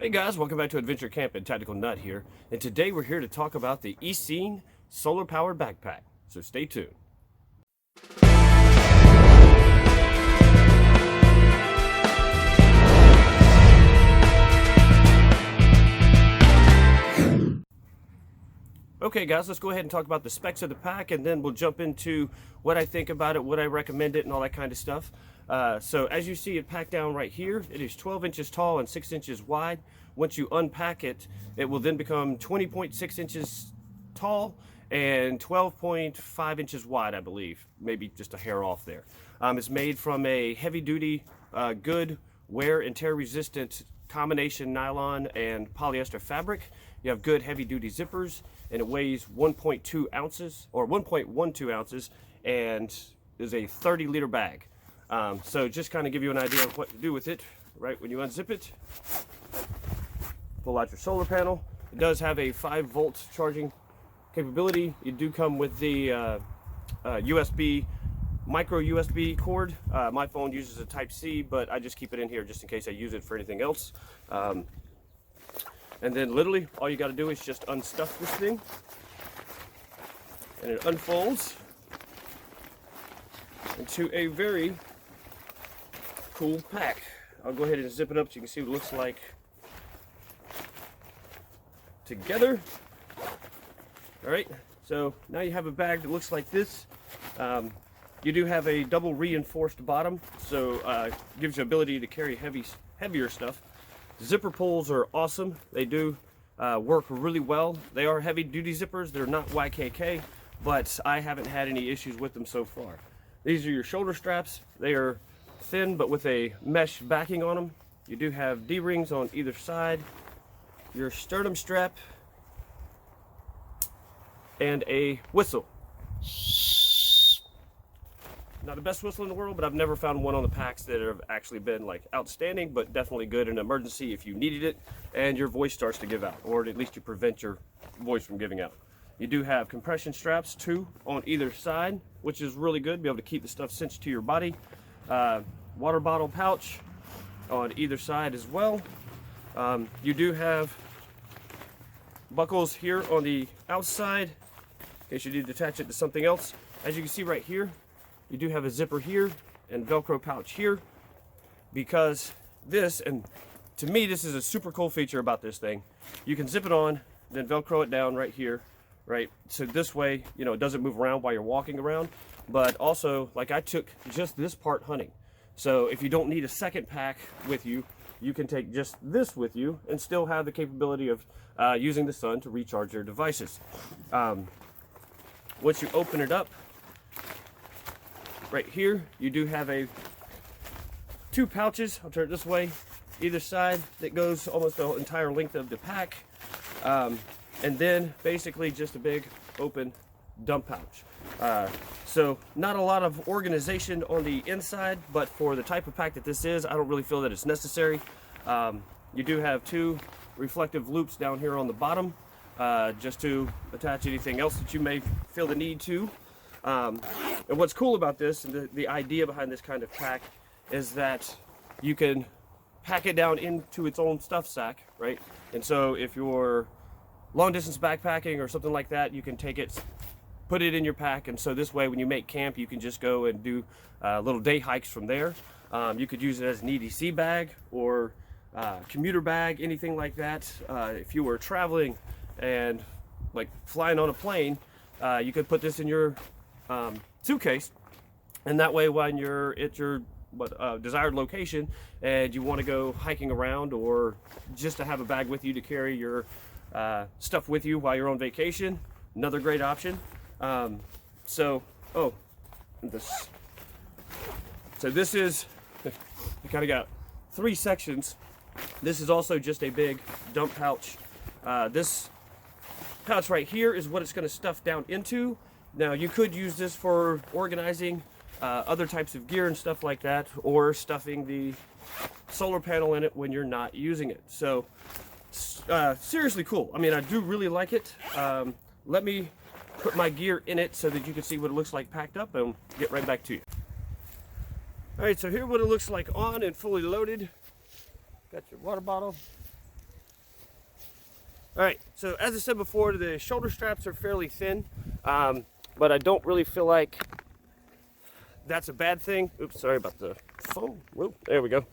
Hey guys, welcome back to Adventure Camping. Tactical Nut here, and today we're here to talk about the Eceen solar powered backpack. So stay tuned. Okay guys, let's go ahead and talk about the specs of the pack, and then we'll jump into what I think about it, what I recommend it, and all that kind of stuff. So as you see it packed down right here, it is 12 inches tall and 6 inches wide. Once you unpack it, it will then become 20.6 inches tall and 12.5 inches wide, I believe. Maybe just a hair off there. It's made from a heavy-duty, good wear and tear resistant combination nylon and polyester fabric. You have good heavy-duty zippers, and it weighs 1.2 ounces or 1.12 ounces and is a 30-liter bag. So just kind of give you an idea of what to do with it. Right when you unzip it, pull out your solar panel. It does have a 5-volt charging capability. You do come with the USB, micro USB cord. My phone uses a Type-C, but I just keep it in here just in case I use it for anything else. And then literally all you got to do is just unstuff this thing, and it unfolds into a very cool pack. I'll go ahead and zip it up so you can see what it looks like together. All right, so now you have a bag that looks like this. You do have a double reinforced bottom, so gives you ability to carry heavier stuff. Zipper pulls are awesome. They do work really well. They are heavy duty zippers. They're not YKK, but I haven't had any issues with them so far. These are your shoulder straps. They are thin but with a mesh backing on them. You do have D-rings on either side, your sternum strap, and a whistle. Not the best whistle in the world, but I've never found one on the packs that have actually been like outstanding, but definitely good in an emergency if you needed it and your voice starts to give out, or at least you prevent your voice from giving out. You do have compression straps, 2 on either side, which is really good. Be able to keep the stuff cinched to your body. Water bottle pouch on either side as well. You do have buckles here on the outside in case you need to attach it to something else. As you can see right here, you do have a zipper here and Velcro pouch here, because this, and to me this is a super cool feature about this thing. You can zip it on, then Velcro it down right here, right? So this way, you know, it doesn't move around while you're walking around. But also, like, I took just this part hunting. So if you don't need a second pack with you, you can take just this with you and still have the capability of using the sun to recharge your devices. Once you open it up, right here, you do have 2 pouches. I'll turn it this way, either side, that goes almost the entire length of the pack. And then basically just a big open dump pouch. So not a lot of organization on the inside, but for the type of pack that this is, I don't really feel that it's necessary. You do have 2 reflective loops down here on the bottom, just to attach anything else that you may feel the need to. And what's cool about this, and the idea behind this kind of pack, is that you can pack it down into its own stuff sack, right? And so if you're long distance backpacking or something like that, you can take it, put it in your pack, and so this way when you make camp, you can just go and do little day hikes from there. You could use it as an EDC bag or commuter bag, anything like that. If you were traveling and like flying on a plane, you could put this in your suitcase, and that way when you're at your desired location and you want to go hiking around, or just to have a bag with you to carry your stuff with you while you're on vacation, another great option. So this is, you kind of got 3 sections. This is also just a big dump pouch. This pouch right here is what it's going to stuff down into. Now you could use this for organizing other types of gear and stuff like that, or stuffing the solar panel in it when you're not using it. So seriously cool. I mean, I do really like it. Let me put my gear in it so that you can see what it looks like packed up, and get right back to you. All right, so here's what it looks like on and fully loaded. Got your water bottle, All right, so as I said before, the shoulder straps are fairly thin, but I don't really feel like that's a bad thing. Oops, sorry about the phone. Whoa, there we go.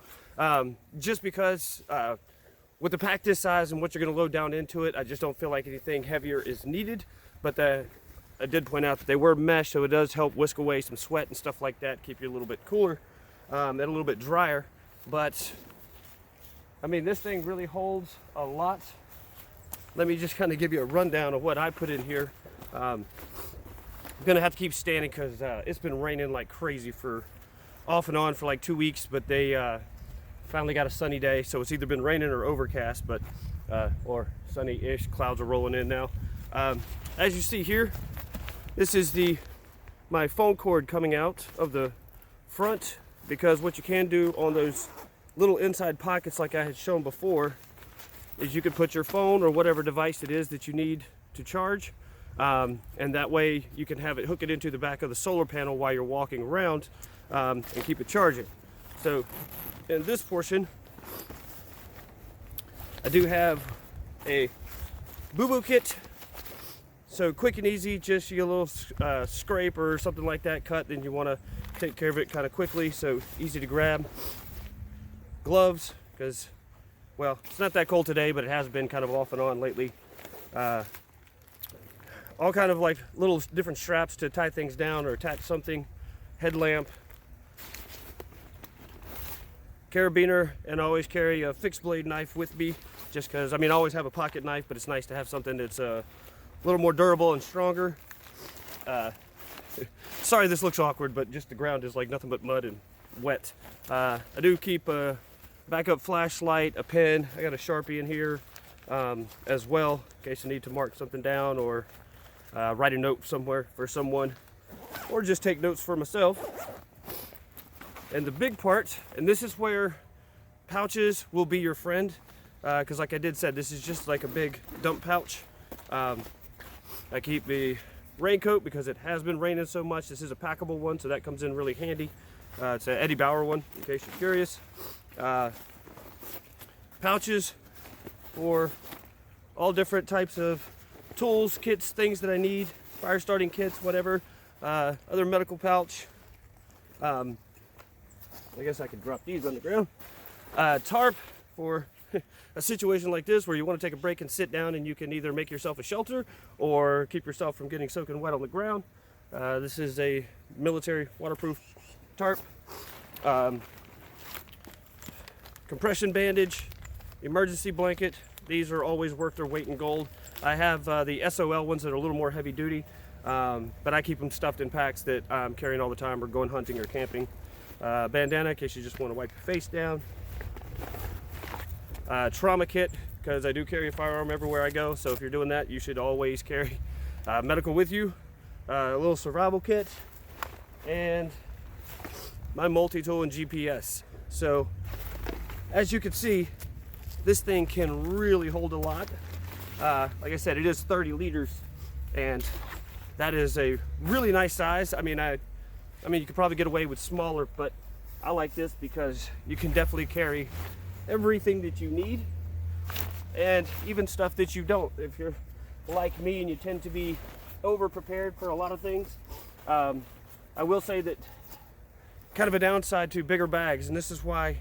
Just because with the pack this size and what you're going to load down into it, I just don't feel like anything heavier is needed. But I did point out that they were mesh, so it does help whisk away some sweat and stuff like that, keep you a little bit cooler and a little bit drier. But I mean, this thing really holds a lot. Let me just kind of give you a rundown of what I put in here. I'm gonna have to keep standing because it's been raining like crazy for off and on for like 2 weeks, but they finally got a sunny day, so it's either been raining or overcast, but or sunny-ish. Clouds are rolling in now. As you see here, this is my phone cord coming out of the front, because what you can do on those little inside pockets like I had shown before is you could put your phone or whatever device it is that you need to charge, and that way you can have it hook it into the back of the solar panel while you're walking around and keep it charging. So in this portion, I do have a boo-boo kit. So quick and easy, just you get a little scrape or something like that cut, then you want to take care of it kind of quickly, so easy to grab. Gloves, because, well, it's not that cold today, but it has been kind of off and on lately. All kind of like little different straps to tie things down or attach something. Headlamp. Carabiner, and I always carry a fixed blade knife with me, just because, I mean, I always have a pocket knife, but it's nice to have something that's a little more durable and stronger. Sorry this looks awkward, but just the ground is like nothing but mud and wet. I do keep a backup flashlight, a pen. I got a Sharpie in here as well, in case I need to mark something down or write a note somewhere for someone, or just take notes for myself. And the big part, and this is where pouches will be your friend, because like I did said, this is just like a big dump pouch. I keep the raincoat because it has been raining so much. This is a packable one, so that comes in really handy. It's an Eddie Bauer one, in case you're curious. Pouches for all different types of tools, kits, things that I need, fire starting kits, whatever. Other medical pouch. I guess I could drop these on the ground. Tarp for a situation like this where you want to take a break and sit down, and you can either make yourself a shelter or keep yourself from getting soaking wet on the ground. This is a military waterproof tarp. Compression bandage, emergency blanket. These are always worth their weight in gold. I have the SOL ones that are a little more heavy duty, but I keep them stuffed in packs that I'm carrying all the time or going hunting or camping. Bandana in case you just want to wipe your face down. Trauma kit, because I do carry a firearm everywhere I go, so if you're doing that, you should always carry medical with you. A little survival kit, and my multi-tool and GPS. So as you can see, this thing can really hold a lot. Like I said, it is 30 liters, and that is a really nice size. I mean, you could probably get away with smaller, but I like this because you can definitely carry everything that you need, and even stuff that you don't. If you're like me and you tend to be over prepared for a lot of things, I will say that kind of a downside to bigger bags, and this is why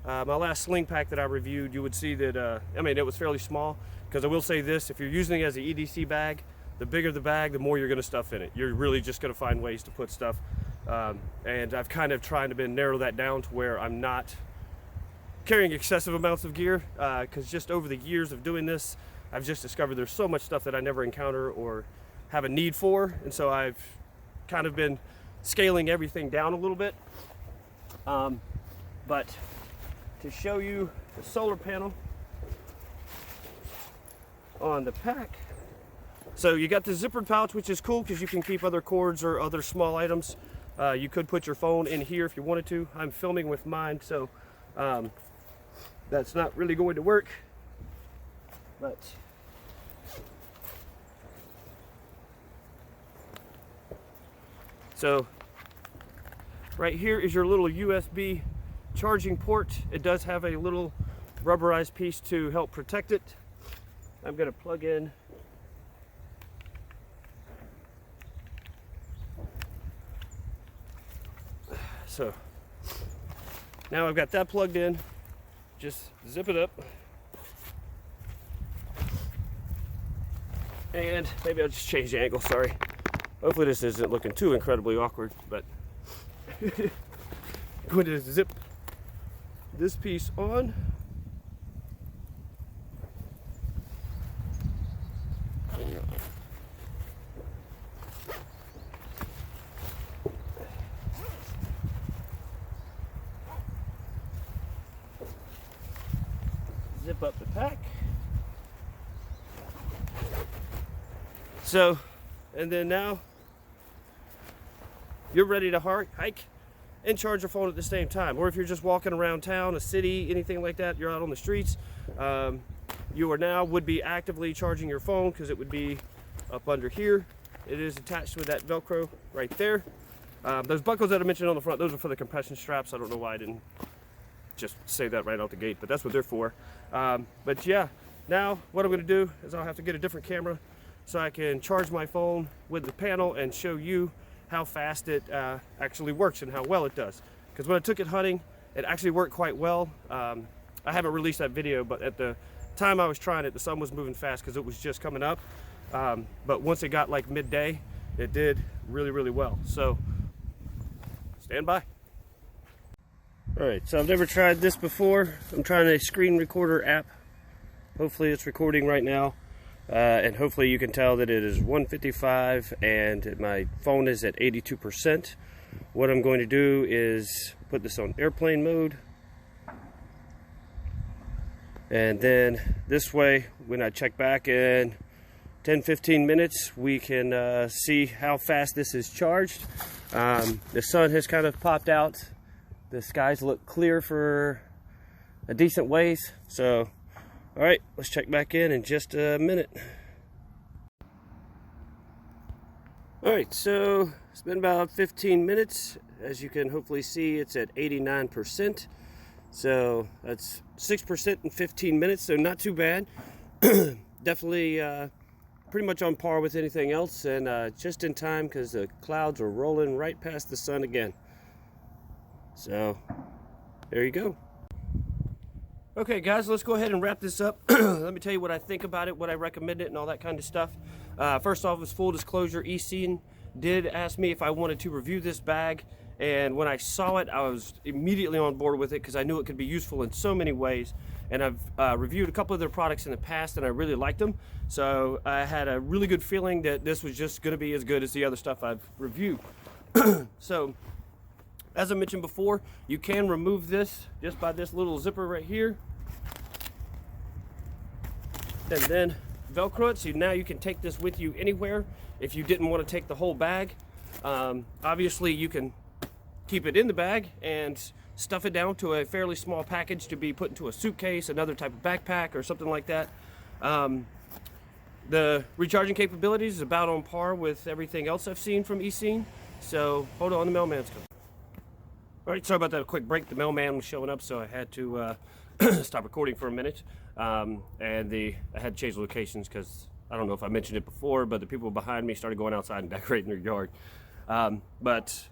my last sling pack that I reviewed, you would see that I mean, it was fairly small, because I will say this: if you're using it as an EDC bag, the bigger the bag, the more you're going to stuff in it. You're really just going to find ways to put stuff, and I've kind of tried to narrow that down to where I'm not carrying excessive amounts of gear, because just over the years of doing this, I've just discovered there's so much stuff that I never encounter or have a need for, and so I've kind of been scaling everything down a little bit. But to show you the solar panel on the pack, so you got the zippered pouch, which is cool because you can keep other cords or other small items. You could put your phone in here if you wanted to. I'm filming with mine, so that's not really going to work, but so right here is your little USB charging port. It does have a little rubberized piece to help protect it. I'm going to plug in so now I've got that plugged in. Just zip it up. And maybe I'll just change the angle, sorry. Hopefully this isn't looking too incredibly awkward, but I'm going to zip this piece on. Zip up the pack. So, and then now you're ready to hike and charge your phone at the same time. Or if you're just walking around town, a city, anything like that, you're out on the streets, you are now would be actively charging your phone because it would be up under here. It is attached with that Velcro right there. Those buckles that I mentioned on the front, those are for the compression straps. I don't know why I didn't just say that right out the gate, but that's what they're for. But yeah, now what I'm going to do is I'll have to get a different camera so I can charge my phone with the panel and show you how fast it actually works and how well it does. Because when I took it hunting, it actually worked quite well. I haven't released that video, but at the time I was trying it, the sun was moving fast because it was just coming up. But once it got like midday, it did really, really well. So stand by. All right, so I've never tried this before. I'm trying a screen recorder app. Hopefully it's recording right now. And hopefully you can tell that it is 1:55 and my phone is at 82%. What I'm going to do is put this on airplane mode. And then this way, when I check back in 10-15 minutes, we can see how fast this is charged. The sun has kind of popped out. The skies look clear for a decent ways. So all right, let's check back in just a minute. All right, so it's been about 15 minutes. As you can hopefully see, it's at 89%. So that's 6% in 15 minutes, so not too bad. Definitely pretty much on par with anything else, and just in time because the clouds are rolling right past the sun again. So there you go. Okay guys, let's go ahead and wrap this up. Let me tell you what I think about it, what I recommend it, and all that kind of stuff. First off, as full disclosure, Eceen did ask me if I wanted to review this bag, and when I saw it, I was immediately on board with it because I knew it could be useful in so many ways. And I've reviewed a couple of their products in the past, and I really liked them. So I had a really good feeling that this was just going to be as good as the other stuff I've reviewed. So, as I mentioned before, you can remove this just by this little zipper right here. And then Velcro it, so now you can take this with you anywhere if you didn't want to take the whole bag. Obviously, you can keep it in the bag and stuff it down to a fairly small package to be put into a suitcase, another type of backpack, or something like that. The recharging capabilities is about on par with everything else I've seen from Eceen. So, hold on, the mailman's coming. All right, sorry about that quick break. The mailman was showing up, so I had to stop recording for a minute. And I had to change locations because I don't know if I mentioned it before, but the people behind me started going outside and decorating their yard. But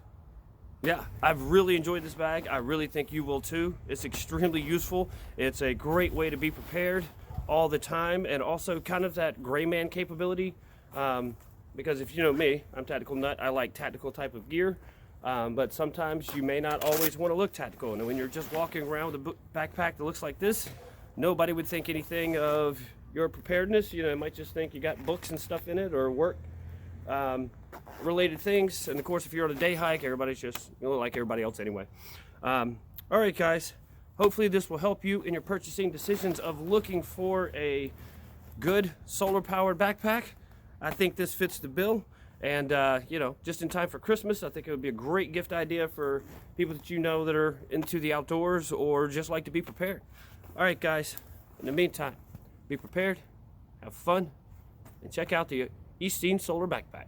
yeah, I've really enjoyed this bag. I really think you will too. It's extremely useful. It's a great way to be prepared all the time, and also kind of that gray man capability. Because if you know me, I'm tactical nut. I like tactical type of gear. But sometimes you may not always want to look tactical. And when you're just walking around with a backpack that looks like this, nobody would think anything of your preparedness. You know, they might just think you got books and stuff in it, or work related things. And of course, if you're on a day hike, everybody's just, you know, like everybody else anyway. All right, guys. Hopefully this will help you in your purchasing decisions of looking for a good solar powered backpack. I think this fits the bill. And, you know, just in time for Christmas, I think it would be a great gift idea for people that you know that are into the outdoors or just like to be prepared. All right, guys. In the meantime, be prepared, have fun, and check out the Eceen Solar Backpack.